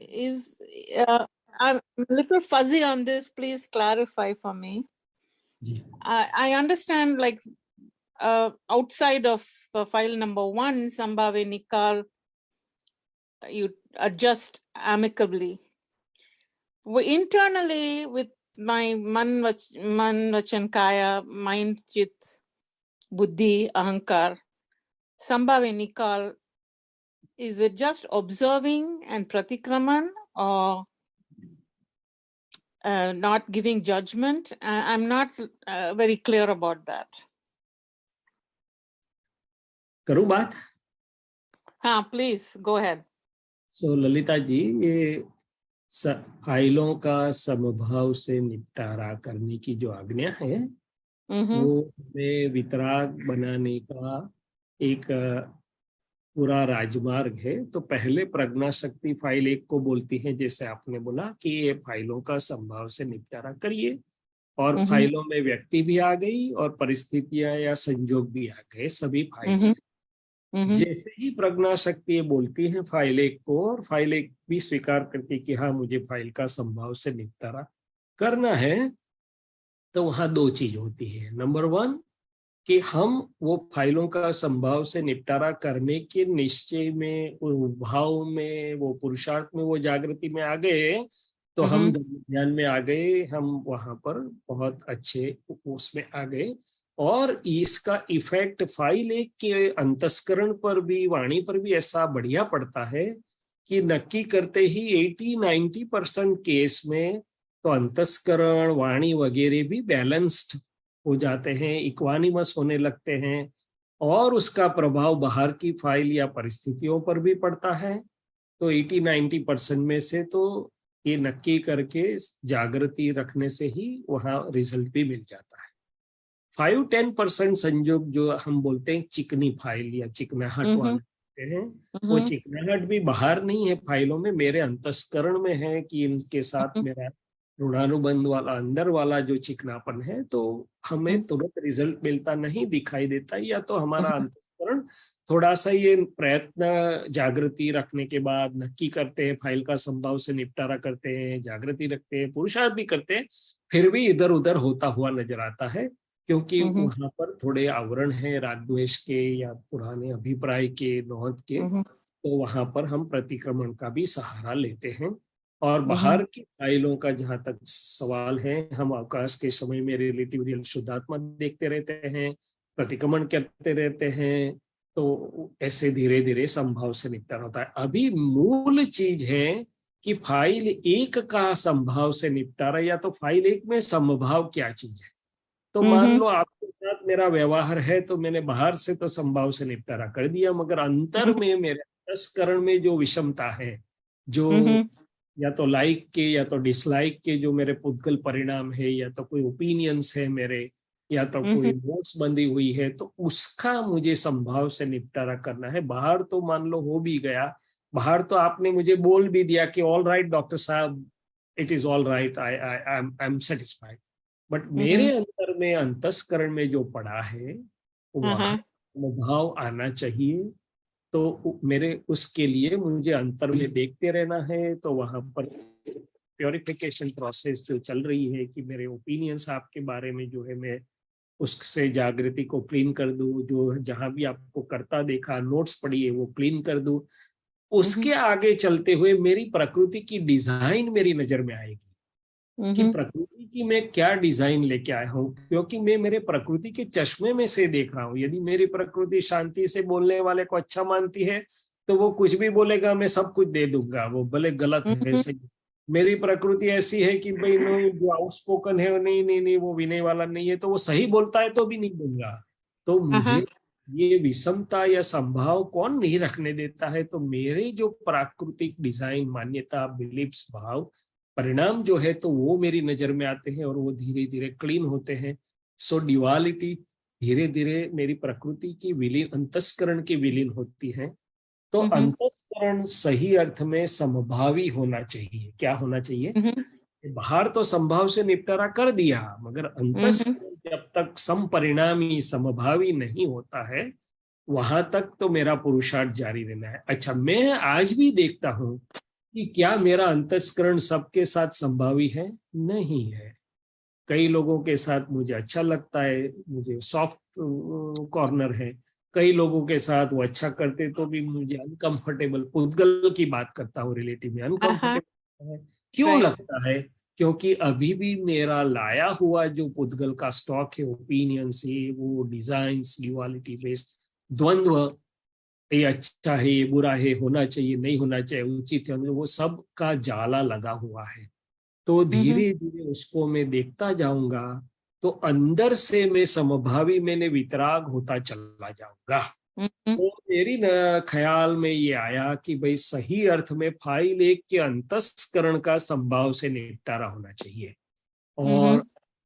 is I'm a little fuzzy on this. Please clarify for me. I understand, like, outside of file number 1, Sambhave Nikal, you adjust amicably. Internally, with my man vachan kaya, mind, chit, buddhi, ahankar, Sambhave Nikal, is it just observing and pratikraman, or not giving judgment? I'm not very clear about that. करूं बात? हाँ, please go ahead. So Lalita ji, ये फाइलों का समभाव से निपटारा करने की जो आज्ञा है, वो हमें वितराग बनाने का एक पूरा राजमार्ग है। तो पहले प्रज्ञा शक्ति फाइल 1 को बोलती है, जैसे आपने बोला कि ये फाइलों का समभाव से निपटारा करिए, और फाइलों में व्यक्ति भी आ गई और परिस्थितियां या संजोग भी आ गए सभी फाइल्स। जैसे ही प्रज्ञा शक्ति ये बोलती है फाइल 1 को, और फाइल 1 भी स्वीकार करती है कि हाँ मुझे फाइल का समभाव से निपटारा करना है, तो वहां 2 चीज होती है। नंबर 1 कि हम वो फाइलों का संभाव से निपटारा करने के निश्चय में, भाव में, वो पुरुषार्थ में, वो जागृति में आ गए, तो हम ध्यान में आ गए, हम वहां पर बहुत अच्छे उसमें आ गए। और इसका इफेक्ट फाइल 1 के अंतस्करण पर भी, वाणी पर भी ऐसा बढ़िया पड़ता है कि नक्की करते ही 80-90% केस में तो अंतस्करण, वाणी वगैरह भी बैलेंस्ड हो जाते हैं, इक्वानिमस होने लगते हैं, और उसका प्रभाव बाहर की फाइल या परिस्थितियों पर भी पड़ता है। तो 80-90% में से तो ये नक्की करके जागृति रखने से ही वहां रिजल्ट भी मिल जाता है। 5-10% संजोग जो हम बोलते हैं चिकनी फाइल या चिकनाहट वाले हैं, वो चिकनाहट भी बाहर नहीं है फाइलों में, मेरे अंतस्करण में है कि इनके साथ मेरा ऋणानुबंध वाला अंदर वाला जो चिकनापन है, तो हमें तुरंत रिजल्ट मिलता नहीं, दिखाई देता, या तो हमारा अंतस्करण थोड़ा सा ये प्रयत्न जागृति रखने के बाद नक्की करते हैं, फाइल का संभाव से निपटारा करते हैं, जागृति रखते हैं, पुरुषार्थ भी करते हैं, फिर भी इधर उधर होता हुआ नजर आता है, क्योंकि वहां पर थोड़े आवरण है रागद्वेष के या पुराने अभिप्राय के, नौहद के, तो वहां पर हम प्रतिक्रमण का भी सहारा लेते हैं। और बाहर की फाइलों का जहां तक सवाल है, हम अवकाश के समय में रिलेटिव रियल शुद्धात्मा देखते रहते हैं, प्रतिक्रमण करते रहते हैं, तो ऐसे धीरे धीरे संभाव से निपटारा होता है। अभी मूल चीज है कि फाइल 1 का संभाव से निपटारा, या तो फाइल 1 में समभाव क्या चीज है। तो मान लो आपके साथ मेरा व्यवहार है, तो मैंने बाहर से तो संभाव से निपटारा कर दिया, मगर अंतर में, मेरे अंतस्करण में जो विषमता है, जो या तो लाइक के या तो डिसलाइक के जो मेरे पुद्गल परिणाम है, या तो कोई ओपिनियंस है मेरे, या तो कोई नोट्स बंधी हुई है, तो उसका मुझे संभाव से निपटारा करना है। बाहर तो मान लो हो भी गया, बाहर तो आपने मुझे बोल भी दिया कि ऑल राइट डॉक्टर साहब, it is all right, I am satisfied, but मेरे अंदर में, अंतस्करण में जो पड़ा है, वहां भाव आना चाहिए। तो मेरे उसके लिए मुझे अंतर में देखते रहना है। तो वहां पर प्योरिफिकेशन प्रोसेस जो चल रही है कि मेरे ओपिनियंस आपके बारे में जो है, मैं उससे जागृति को क्लीन कर दूं, जो जहां भी आपको करता देखा, नोट्स पढ़ी है, वो क्लीन कर दूं। उसके आगे चलते हुए मेरी प्रकृति की डिजाइन मेरी नजर में आएगी कि प्रकृति की मैं क्या डिजाइन लेके आया हूँ, क्योंकि मैं मेरे प्रकृति के चश्मे में से देख रहा हूँ। यदि मेरी प्रकृति शांति से बोलने वाले को अच्छा मानती है, तो वो कुछ भी बोलेगा, मैं सब कुछ दे दूंगा, वो भले गलत है सही। मेरी प्रकृति ऐसी है कि भाई नहीं, जो आउटस्पोकन है, नहीं नहीं नहीं, वो विनय वाला नहीं है, तो वो सही बोलता है तो भी नहीं दूंगा। तो मुझे ये विषमता या संभाव कौन नहीं रखने देता है। तो मेरे जो प्राकृतिक डिजाइन, मान्यता, बिलीफ्स, भाव, परिणाम जो है, तो वो मेरी नजर में आते हैं और वो धीरे धीरे क्लीन होते हैं। सो ड्युअलिटी धीरे धीरे मेरी प्रकृति की विलीन, अंतस्करण की विलीन होती है। तो अंतस्करण सही अर्थ में समभावी होना चाहिए। क्या होना चाहिए? बाहर तो संभाव से निपटारा कर दिया, मगर अंतस्करण जब तक समपरिणामी, समभावी नहीं होता है, वहां तक तो मेरा पुरुषार्थ जारी रहना है। अच्छा, मैं आज भी देखता हूं कि क्या मेरा अंतस्करण सबके साथ संभावी है? नहीं है। कई लोगों के साथ मुझे अच्छा लगता है, मुझे सॉफ्ट कॉर्नर है। कई लोगों के साथ वो अच्छा करते तो भी मुझे अनकंफर्टेबल, पुद्गल की बात करता हूँ, रिलेटिव में अनकंफर्टेबल है। क्यों Right. लगता है? क्योंकि अभी भी मेरा लाया हुआ जो पुद्गल का स्टॉक है, ओपिनियंस है, वो डिजाइन्स, ड्युअलिटी बेस्ड, द्वंद्व, ये अच्छा है, ये बुरा है, होना चाहिए, नहीं होना चाहिए, उचित है, वो सब का जाला लगा हुआ है। तो धीरे धीरे उसको मैं देखता जाऊंगा, तो अंदर से मैं समभावी, मैंने वितराग होता चला जाऊंगा। तो मेरी न ख्याल में ये आया कि भाई सही अर्थ में फाइल 1 के अंतस्करण का संभाव से निपटारा होना चाहिए, और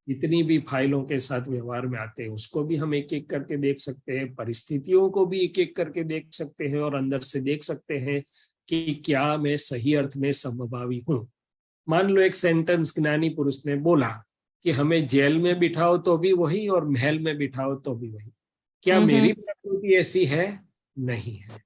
जितनी भी फाइलों के साथ व्यवहार में आते हैं उसको भी हम एक एक करके देख सकते हैं, परिस्थितियों को भी एक एक करके देख सकते हैं, और अंदर से देख सकते हैं कि क्या मैं सही अर्थ में समभावी हूँ। मान लो एक सेंटेंस ज्ञानी पुरुष ने बोला कि हमें जेल में बिठाओ तो भी वही, और महल में बिठाओ तो भी वही। क्या मेरी प्रकृति ऐसी है? नहीं है।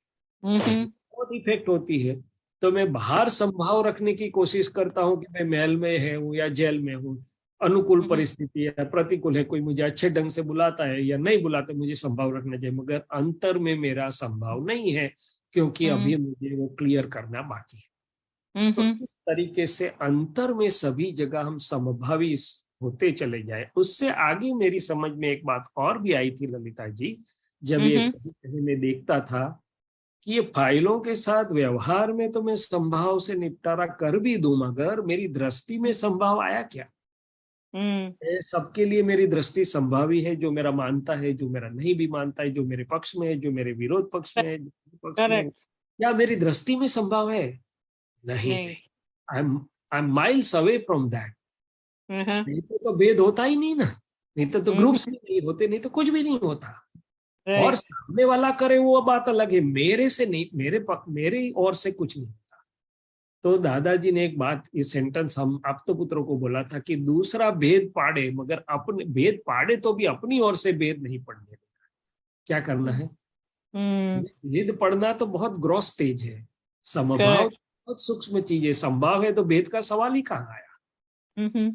बहुत इफेक्ट होती है। तो मैं बाहर संभाव रखने की कोशिश करता हूँ कि मैं महल में हूँ या जेल में हूँ, अनुकूल परिस्थिति है, प्रतिकूल है, कोई मुझे अच्छे ढंग से बुलाता है या नहीं बुलाता, मुझे संभाव रखना चाहिए, मगर अंतर में मेरा संभाव नहीं है, क्योंकि अभी मुझे वो क्लियर करना बाकी है। तो इस तरीके से अंतर में सभी जगह हम समभावी होते चले जाए। उससे आगे मेरी समझ में एक बात और भी आई थी ललिता जी, जब ये कहीं मैं देखता था कि ये फाइलों के साथ व्यवहार में तो मैं संभाव से निपटारा कर भी दूं, मगर मेरी दृष्टि में संभाव आया क्या? सबके लिए मेरी दृष्टि संभावी है, जो मेरा मानता है, जो मेरा नहीं भी मानता है, जो मेरे पक्ष में है, जो मेरे विरोध पक्ष में है, जो पक्ष में है, क्या मेरी दृष्टि में संभाव है? नहीं है। I am miles away from that. नहीं तो भेद होता ही नहीं ना, नहीं तो ग्रुप्स भी नहीं होते, नहीं तो कुछ भी नहीं होता। और सामने वाला करे वो बात अलग है, मेरे से नहीं, मेरे ओर से कुछ नहीं होता। तो दादाजी ने एक बात, इस सेंटेंस हम आप तो पुत्रों को बोला था कि दूसरा भेद पाड़े, मगर अपने भेद पाड़े तो भी अपनी ओर से भेद नहीं पड़ने देना। क्या करना है? भेद पढ़ना तो बहुत ग्रॉस स्टेज है, समभाव बहुत सूक्ष्म चीज है। संभाव है तो भेद का सवाल ही कहाँ आया?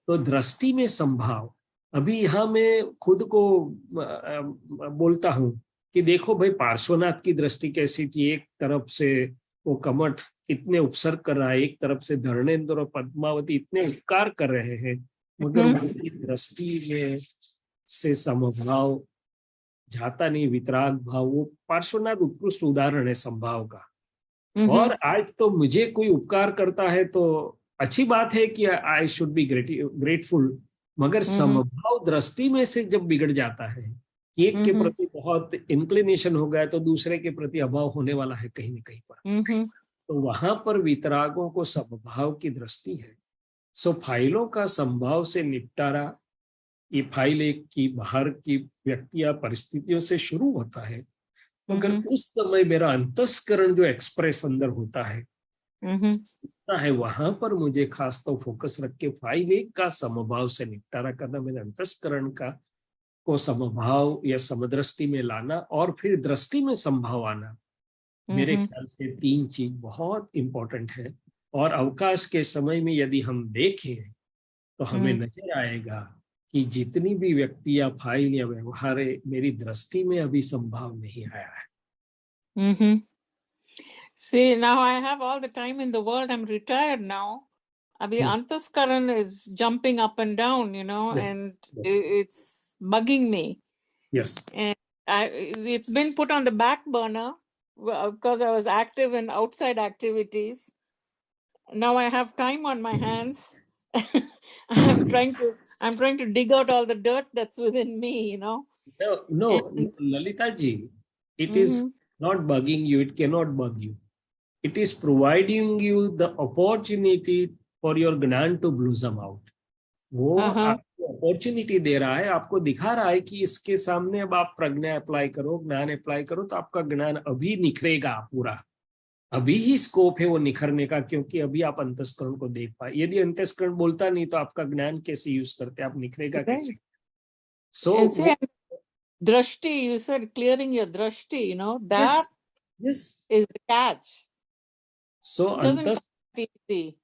तो दृष्टि में संभाव, अभी यहाँ मैं खुद को बोलता हूँ कि देखो भाई, पार्श्वनाथ की दृष्टि कैसी थी, एक तरफ से वो कमठ इतने उपसर्ग कर रहा है, एक तरफ से धर्मेंद्र और पद्मावती इतने उपकार कर रहे हैं, मगर उनकी दृष्टि में से समभाव जाता नहीं, वितराग भाव। वो पार्श्वनाथ उत्कृष्ट उदाहरण है संभाव का। और आज तो मुझे कोई उपकार करता है तो अच्छी बात है कि आई शुड बी ग्रेटफुल, मगर समभाव दृष्टि में से जब बिगड़ जाता है, एक के प्रति बहुत इंक्लिनेशन हो गया तो दूसरे के प्रति अभाव होने वाला है कहीं न कहीं पर। तो वहां पर वितरागों को समभाव की दृष्टि है। सो फाइलों का संभाव से निपटारा, ये फाइल 1 की बाहर की व्यक्ति या परिस्थितियों से शुरू होता है, मगर उस समय मेरा अंतस्करण जो एक्सप्रेस अंदर होता है वहां पर मुझे खास तो फोकस रख के फाइल 1 का समभाव से निपटारा करना, मेरे अंतस्करण का को समभाव या समदृष्टि में लाना, और फिर दृष्टि में संभाव आना। मेरे ख्याल से 3 चीज बहुत इंपॉर्टेंट है। और अवकाश के समय में यदि हम देखें तो हमें नजर आएगा कि जितनी भी व्यक्ति या फाइल या व्यवहार है, मेरी दृष्टि में अभी संभाव नहीं आया है। See, now I have all the time in the world. I'm retired now. Abhi Antaskaran is jumping up and down, and it's bugging me. Yes. And it's been put on the back burner because I was active in outside activities. Now I have time on my hands. I'm trying to dig out all the dirt that's within me, No, Lalita ji, it is not bugging you. It cannot bug you. It is providing you the opportunity for your ज्ञान to blossom out. वो आपको opportunity दे रहा है, आपको दिखा रहा है कि इसके सामने अब आप प्रज्ञा अप्लाई करो, ज्ञान अप्लाई करो, तो आपका ज्ञान अभी निखरेगा पूरा। अभी ही स्कोप है वो निखरने का, क्योंकि अभी आप अंतस्करण को देख पाए। यदि अंतस्करण बोलता नहीं तो आपका ज्ञान कैसे यूज करते, आप निखरेगा कैसे? So drashti, you said clearing your drashti, that is the catch. So Doesn't अंतस get easy.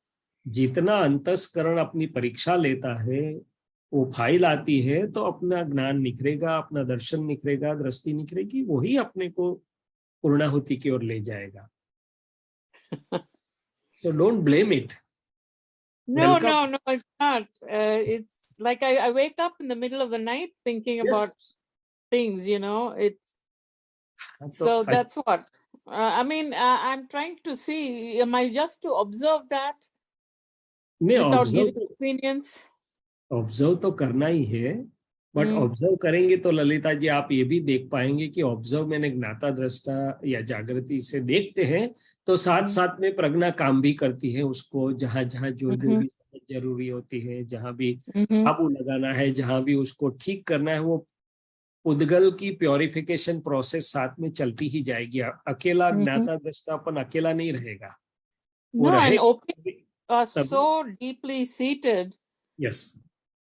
जितना अंतस्करण अपनी परीक्षा लेता है, वो फाइल आती है तो अपना ज्ञान निखरेगा, अपना दर्शन निखरेगा, दृष्टि निखरेगी, वही अपने को पूर्णाहुति की ओर ले जाएगा. So don't blame it. No, Welcome. no, it's not. It's like I wake up in the middle of the night thinking Yes. about things, you know. It's so that's what. I mean, I'm trying to see, am I just to observe that नहीं, without giving opinions? Observe तो करना ही है, but observe करेंगे तो ललिता जी आप ये भी देख पाएंगे कि ऑब्जर्व मैंने ज्ञाता दृष्टा या जागृति से देखते हैं तो साथ साथ में प्रज्ञा काम भी करती है उसको, जहां जहां जो भी समझ जरूरी होती है, जहां भी साबु लगाना है, जहां भी उसको ठीक करना है, वो उद्गल की प्योरिफिकेशन प्रोसेस साथ में चलती ही जाएगी. अकेला ज्ञाता दृष्टापन अकेला नहीं रहेगा. No, and open are so deeply seated. Yes.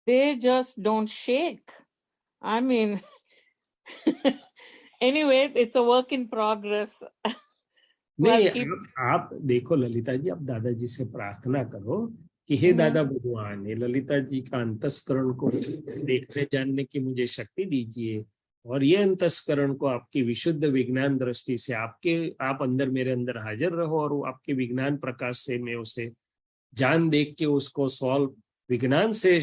They just don't shake. I mean, anyway, it's a work in progress. नहीं, आप देखो ललिता जी, आप दादाजी से प्रार्थना करो कि हे दादा भगवान, ये ललिता जी का अंतस्करण को देखने जानने की मुझे शक्ति दीजिए, और ये अंतस्करण को आपकी विशुद्ध विज्ञान दृष्टि से आप अंदर मेरे अंदर हाजिर रहो, और आपके विज्ञान प्रकाश से मैं उसे जान देख के उसको विज्ञान से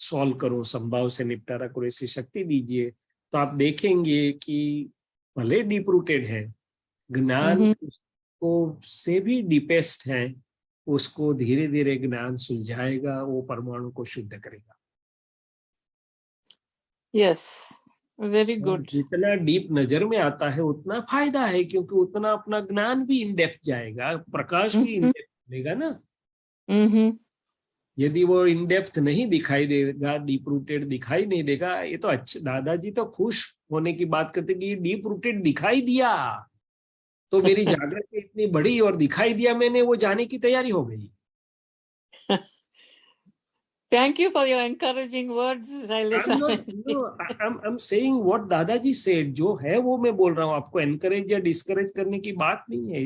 सॉल्व करो, संभाव से निपटारा करो, ऐसी शक्ति दीजिए. तो आप देखेंगे कि भले डीप रूटेड है, ज्ञान को से भी डीपेस्ट है, उसको धीरे धीरे ज्ञान सुलझाएगा, वो परमाणु को शुद्ध करेगा. Yes, very good. जितना डीप नजर में आता है उतना फायदा है, क्योंकि उतना अपना ज्ञान भी इन डेप्थ जाएगा, प्रकाश भी इन डेप्थ मिलेगा ना. यदि वो इन डेप्थ नहीं दिखाई देगा, डीप रूटेड दिखाई नहीं देगा, ये तो अच्छा, दादाजी तो खुश होने की बात करते कि डीप रूटेड दिखाई दिया तो मेरी जागृति इतनी बड़ी और दिखाई दिया मैंने, वो जाने की तैयारी हो गई. Thank you for your encouraging words, Shailesh. I'm saying what दादाजी said, जो है वो मैं बोल रहा हूँ, आपको एनकरेज या डिस्करेज करने की बात नहीं है.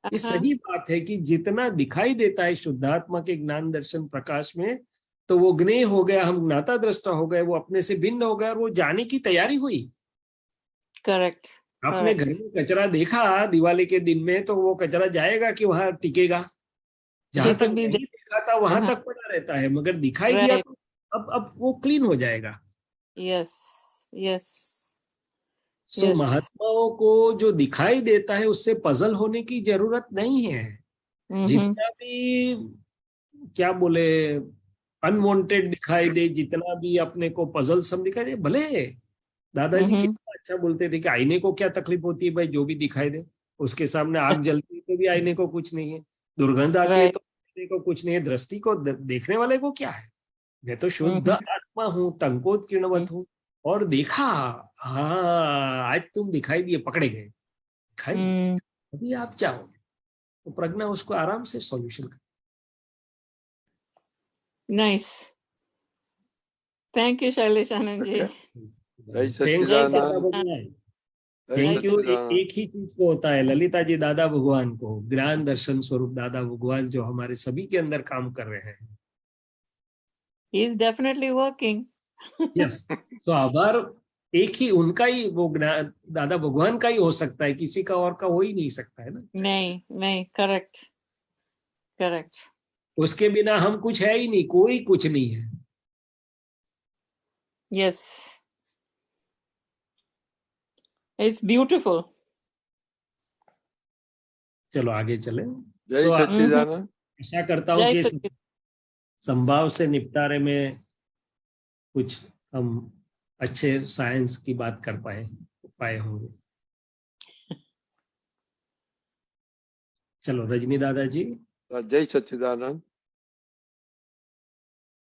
ये सही बात है कि जितना दिखाई देता है शुद्धात्मा के ज्ञान दर्शन प्रकाश में, तो वो ज्ञेय हो गया, हम ज्ञाता दृष्टा हो गए, वो अपने से भिन्न हो गया और वो जाने की तैयारी हुई. करेक्ट. आपने घर में कचरा देखा दिवाली के दिन में, तो वो कचरा जाएगा कि वहां टिकेगा? जहां तक नहीं देखा था वहां तक पड़ा रहता है, मगर दिखाई दिया तो अब वो क्लीन हो जाएगा. Yes, yes. सो महात्माओं को जो दिखाई देता है उससे पजल होने की जरूरत नहीं है. जितना भी क्या बोले अनवांटेड दिखाई दे, जितना भी अपने को पजल सम दिखाई दे, भले दादाजी कितना अच्छा बोलते थे कि आईने को क्या तकलीफ होती है भाई, जो भी दिखाई दे, उसके सामने आग जलती है तो भी आईने को कुछ नहीं है, दुर्गंध आती है तो आईने को कुछ नहीं है, दृष्टि को देखने वाले को क्या है. मैं तो शुद्ध आत्मा हूँ, टंकोत किरणवत हूँ, और देखा, हाँ आज तुम दिखाई दिए, पकड़े गए, दिखाई अभी आप चाहोगे तो प्रज्ञा उसको आराम से सॉल्यूशन कर. Nice. Thank you Shailesh Anand ji. Thank you. एक ही चीज को होता है ललिता जी, दादा भगवान को, ज्ञान दर्शन स्वरूप दादा भगवान जो हमारे सभी के अंदर काम कर रहे हैं. He is definitely working. Yes. तो आभार एक ही उनका ही, वो दादा भगवान का ही हो सकता है, किसी का और का हो ही नहीं सकता है ना. नहीं नहीं, करेक्ट करेक्ट. उसके बिना हम कुछ है ही नहीं, कोई कुछ नहीं है. Yes, it's beautiful. चलो आगे चले. जय सच्चिदानंद. आशा करता हूँ कि संभाव से निपटारे में कुछ हम अच्छे साइंस की बात कर पाए होंगे. चलो रजनी दादाजी. जय सच्चिदानंद.